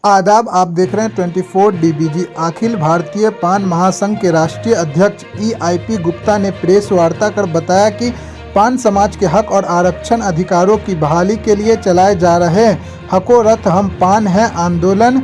आदाब, आप देख रहे हैं 24 DBG। अखिल भारतीय पान महासंघ के राष्ट्रीय अध्यक्ष EIP गुप्ता ने प्रेस वार्ता कर बताया कि पान समाज के हक और आरक्षण अधिकारों की बहाली के लिए चलाए जा रहे हको रथ हम पान है आंदोलन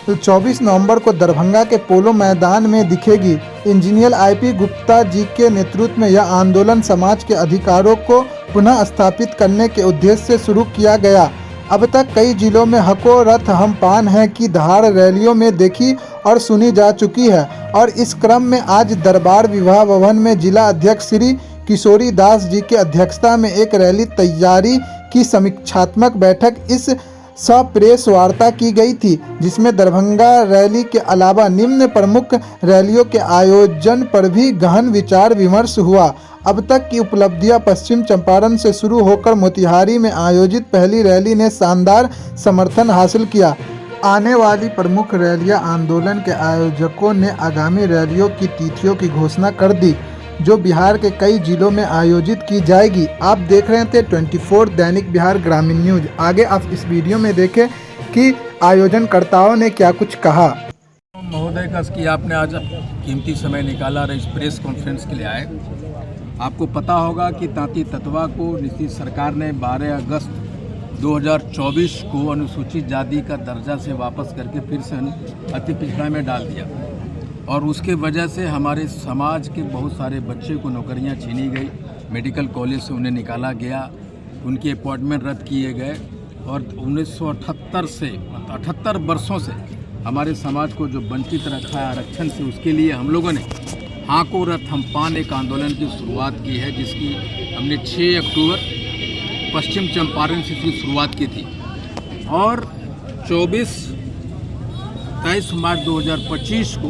24 नवंबर को दरभंगा के पोलो मैदान में दिखेगी। इंजीनियर IP गुप्ता जी के नेतृत्व में यह आंदोलन समाज के अधिकारों को पुनः स्थापित करने के उद्देश्य से शुरू किया गया। अब तक कई जिलों में हको रथ हम पान है की दहाड़ रैलियों में देखी और सुनी जा चुकी है और इस क्रम में आज दरबार विवाह भवन में जिला अध्यक्ष श्री किशोरी दास जी की अध्यक्षता में एक रैली तैयारी की समीक्षात्मक बैठक इस प्रेस वार्ता की गई थी, जिसमें दरभंगा रैली के अलावा निम्न प्रमुख रैलियों के आयोजन पर भी गहन विचार विमर्श हुआ। अब तक की उपलब्धियां पश्चिम चंपारण से शुरू होकर मोतिहारी में आयोजित पहली रैली ने शानदार समर्थन हासिल किया। आने वाली प्रमुख रैलियां आंदोलन के आयोजकों ने आगामी रैलियों की तिथियों की घोषणा कर दी, जो बिहार के कई जिलों में आयोजित की जाएगी। आप देख रहे थे 24 दैनिक बिहार ग्रामीण न्यूज। आगे आप इस वीडियो में देखें कि आयोजनकर्ताओं ने क्या कुछ कहा। महोदय का कि आपने आज कीमती समय निकाला और इस प्रेस कॉन्फ्रेंस के लिए आए। आपको पता होगा कि तांती ततवा को नीतीश सरकार ने 12 अगस्त 2024 को अनुसूचित जाति का दर्जा से वापस करके फिर से अति पिछड़ा में डाल दिया और उसके वजह से हमारे समाज के बहुत सारे बच्चे को नौकरियां छीनी गई, मेडिकल कॉलेज से उन्हें निकाला गया, उनके अपॉइंटमेंट रद्द किए गए और 1978 से 78 वर्षों से हमारे समाज को जो वंचित रखा है आरक्षण से, उसके लिए हम लोगों ने हाको रथ हम पान एक आंदोलन की शुरुआत की है, जिसकी हमने 6 अक्टूबर पश्चिम चंपारण से इसकी शुरुआत की थी और 23 मार्च 2025 को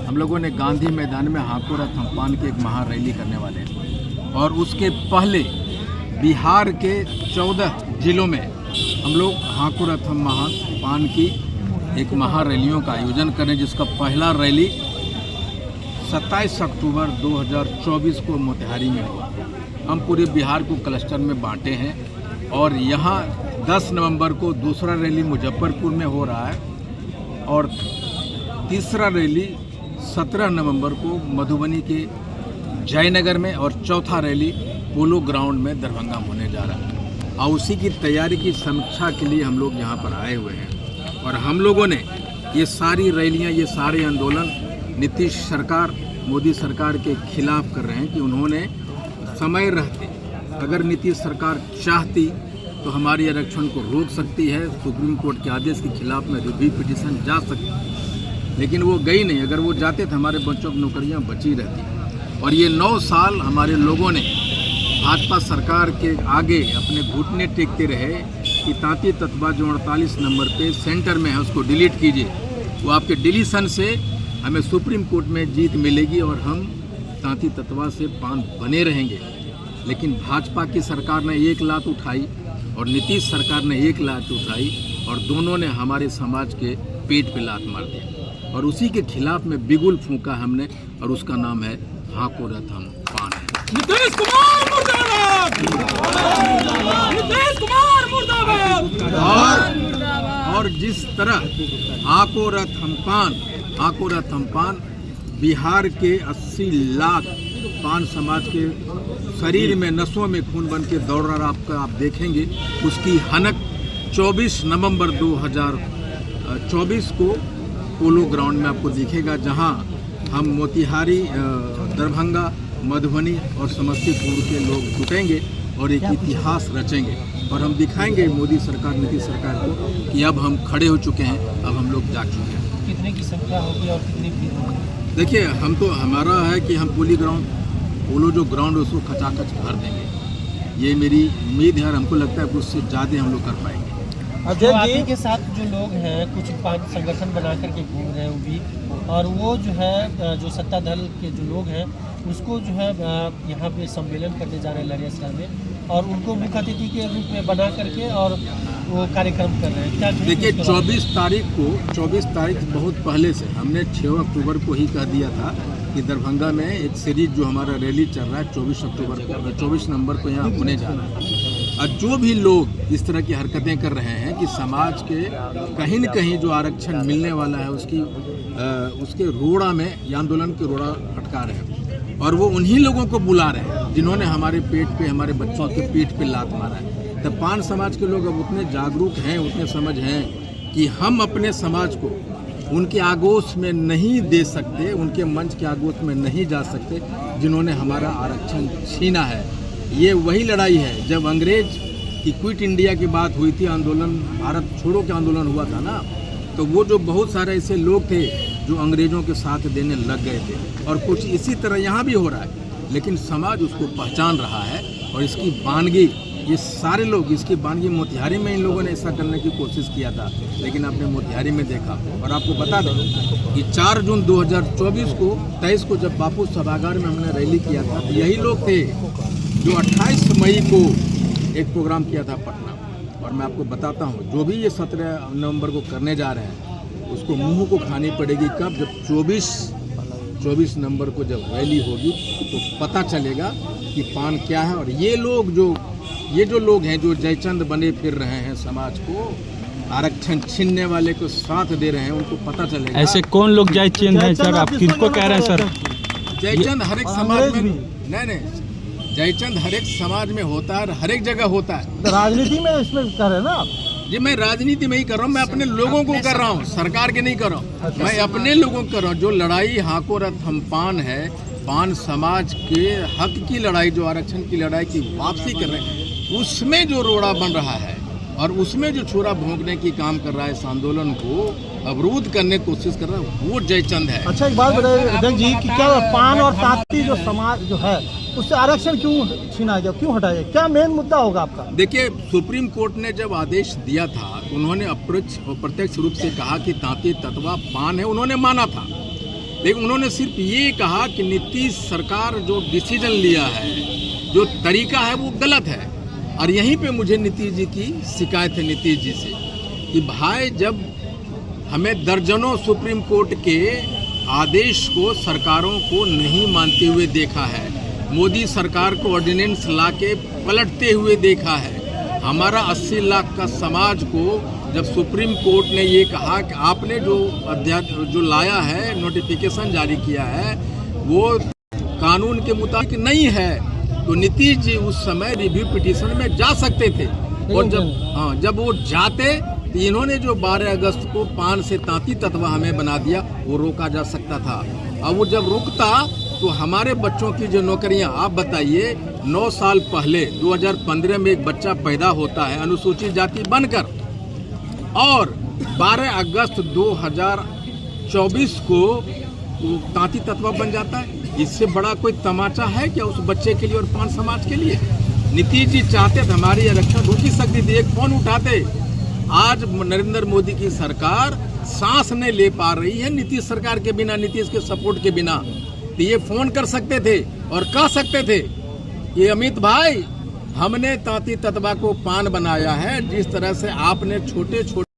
हम लोगों ने गांधी मैदान में हाको रथ हम पान की एक महारैली करने वाले हैं और उसके पहले बिहार के 14 जिलों में हम लोग हाको रथ हम पान की एक महारैलियों का आयोजन करें, जिसका पहला रैली 27 अक्टूबर 2024 को मोतिहारी में हुआ। हम पूरे बिहार को क्लस्टर में बांटे हैं और यहाँ 10 नवंबर को दूसरा रैली मुजफ्फरपुर में हो रहा है और तीसरा रैली 17 नवंबर को मधुबनी के जयनगर में और चौथा रैली पोलो ग्राउंड में दरभंगा में होने जा रहा है और उसी की तैयारी की समीक्षा के लिए हम लोग यहाँ पर आए हुए हैं। और हम लोगों ने ये सारी रैलियाँ, ये सारे आंदोलन नीतीश सरकार, मोदी सरकार के खिलाफ कर रहे हैं कि उन्होंने समय रहते अगर नीतीश सरकार चाहती तो हमारी आरक्षण को रोक सकती है, सुप्रीम कोर्ट के आदेश के खिलाफ में रिव्यू पिटीशन जा सकती, लेकिन वो गई नहीं। अगर वो जाते तो हमारे बच्चों की नौकरियां बची रहती। और ये 9 साल हमारे लोगों ने भाजपा सरकार के आगे अपने घुटने टेकते रहे कि तांती ततवा जो 48 नंबर पे सेंटर में है उसको डिलीट कीजिए, वो आपके डिलीशन से हमें सुप्रीम कोर्ट में जीत मिलेगी और हम तांती ततवा से पान बने रहेंगे। लेकिन भाजपा की सरकार ने एक लात उठाई और नीतीश सरकार ने एक लात उठाई और दोनों ने हमारे समाज के पेट पे लात मार दिया और उसी के खिलाफ में बिगुल फूंका हमने और उसका नाम है हाको रथ हम पान है। नीतीश कुमार मुर्दाबाद! नीतीश कुमार मुर्दाबाद! और जिस तरह हाको रथ हम पान बिहार के 80 लाख पान समाज के शरीर में नसों में खून बन के दौड़ रहा आप देखेंगे, उसकी हनक 24 नवंबर 2024 को पोलो ग्राउंड में आपको दिखेगा, जहां हम मोतिहारी, दरभंगा, मधुबनी और समस्तीपुर के लोग जुटेंगे और एक इतिहास रचेंगे और हम दिखाएंगे मोदी सरकार, नीतीश सरकार को कि अब हम खड़े हो चुके हैं, अब हम लोग जाग चुके हैं। कितने की संख्या होगी और कितनी भीड़ होगी? देखिए, हम तो हमारा है कि हम पोलो जो ग्राउंड है उसको खचाखच भर देंगे, ये मेरी उम्मीद है और हमको लगता है कि उससे ज़्यादा हम लोग कर पाएंगे। आपके के साथ जो लोग हैं कुछ पान संगठन बना करके घूम रहे हैं वो भी, और वो जो है जो सत्ता दल के जो लोग हैं उसको जो है यहाँ पे सम्मेलन करने जा रहे हैं लरियासराय में और उनको मुख्य अतिथि के रूप में बना करके और वो कार्यक्रम कर रहे हैं। क्या देखिए, 24 तारीख बहुत पहले से हमने 6 अक्टूबर को ही कह दिया था कि दरभंगा में एक सीरीज जो हमारा रैली चल रहा है 24 नवंबर को यहाँ होने जा रहा है और जो भी लोग इस तरह की हरकतें कर रहे हैं कि समाज के कहीं न कहीं जो आरक्षण मिलने वाला है उसके रोड़ा में ये आंदोलन के रोड़ा अटका रहे हैं, और वो उन्हीं लोगों को बुला रहे हैं जिन्होंने हमारे पेट पे, हमारे बच्चों के पीठ पे लात मारा है। तो पान समाज के लोग अब उतने जागरूक हैं, उतने समझ हैं कि हम अपने समाज को उनके आगोश में नहीं दे सकते, उनके मंच के आगोश में नहीं जा सकते जिन्होंने हमारा आरक्षण छीना है। ये वही लड़ाई है जब अंग्रेज की क्विट इंडिया की बात हुई थी, आंदोलन भारत छोड़ो के आंदोलन हुआ था ना, तो वो जो बहुत सारे ऐसे लोग थे जो अंग्रेजों के साथ देने लग गए थे, और कुछ इसी तरह यहाँ भी हो रहा है। लेकिन समाज उसको पहचान रहा है और इसकी बानगी, ये सारे लोग इसकी बानगी मोतिहारी में इन लोगों ने ऐसा करने की कोशिश किया था, लेकिन आपने मोतिहारी में देखा। और आपको बता दें कि 4 जून 2024 को 23 को जब बापू सभागार में हमने रैली किया था, तो यही लोग थे जो 28 मई को एक प्रोग्राम किया था पटना। और मैं आपको बताता हूँ, जो भी ये 17 नवंबर को करने जा रहे हैं उसको मुंह को खानी पड़ेगी कब, जब 24 नवंबर को जब रैली होगी तो पता चलेगा कि पान क्या है। और ये जो लोग हैं जो जयचंद बने फिर रहे हैं, समाज को आरक्षण छीनने वाले को साथ दे रहे हैं, उनको पता चलेगा। ऐसे कौन लोग जयचंद हैं सर? आप किसको कह रहे हैं सर? जयचंद हर एक समाज में नहीं, जयचंद हर एक समाज में होता है, हर एक जगह होता है। राजनीति में इसमें कर रहे हैं ना आप? जी, मैं राजनीति में ही कर रहा हूँ, मैं अपने लोगों को कर रहा हूँ, सरकार के नहीं कर रहा हूँ। मैं अपने लोगों को कर रहा हूँ। जो लड़ाई हाको रथ हम पान है, पान समाज के हक की लड़ाई, जो आरक्षण की लड़ाई की वापसी कर रहे हैं, उसमें जो रोड़ा बन रहा है और उसमें जो छुरा भोंकने की काम कर रहा है, इस आंदोलन को अवरुद्ध करने की कोशिश कर रहा है, वो जयचंद है। अच्छा, एक बात बताइए अध्यक्ष जी कि क्या पान और तांती जो समाज जो है उससे आरक्षण क्यों छीना जाए, क्यों हटाया, क्या मेन मुद्दा होगा आपका? देखिए, सुप्रीम कोर्ट ने जब आदेश दिया था तो उन्होंने अप्रत्यक्ष रूप से कहा कि तांती तत्वा पान है, उन्होंने माना था। लेकिन उन्होंने सिर्फ ये कहा कि नीतीश सरकार जो डिसीजन लिया है, जो तरीका है, वो गलत है। और यहीं पे मुझे नीतीश जी की शिकायत है, नीतीश जी से, कि भाई जब हमें दर्जनों सुप्रीम कोर्ट के आदेश को सरकारों को नहीं मानते हुए देखा है, मोदी सरकार को ऑर्डिनेंस लाके पलटते हुए देखा है, हमारा 80 लाख का समाज को जब सुप्रीम कोर्ट ने ये कहा कि आपने जो लाया है, नोटिफिकेशन जारी किया है, वो कानून के मुताबिक नहीं है, तो नीतीश जी उस समय रिव्यू पिटीशन में जा सकते थे। और जब वो जाते तो इन्होंने जो 12 अगस्त को पान से तांती तत्वा हमें बना दिया, वो रोका जा सकता था। अब वो जब रुकता तो हमारे बच्चों की जो नौकरियां, आप बताइए, 9 साल पहले 2015 में एक बच्चा पैदा होता है अनुसूचित जाति बनकर, और 12 अगस्त 2024 को तांती तत्वा बन जाता है। इससे बड़ा कोई तमाचा है क्या उस बच्चे के लिए और पान समाज के लिए? नीतीश जी चाहते तो हमारी आरक्षण रुक ही सकती थी, एक फोन उठाते। आज नरेंद्र मोदी की सरकार सांस नहीं ले पा रही है नीतीश सरकार के बिना, नीतीश के सपोर्ट के बिना। तो ये फोन कर सकते थे और कह सकते थे कि अमित भाई, हमने तांती तत्वा को पान बनाया है, जिस तरह से आपने छोटे छोटे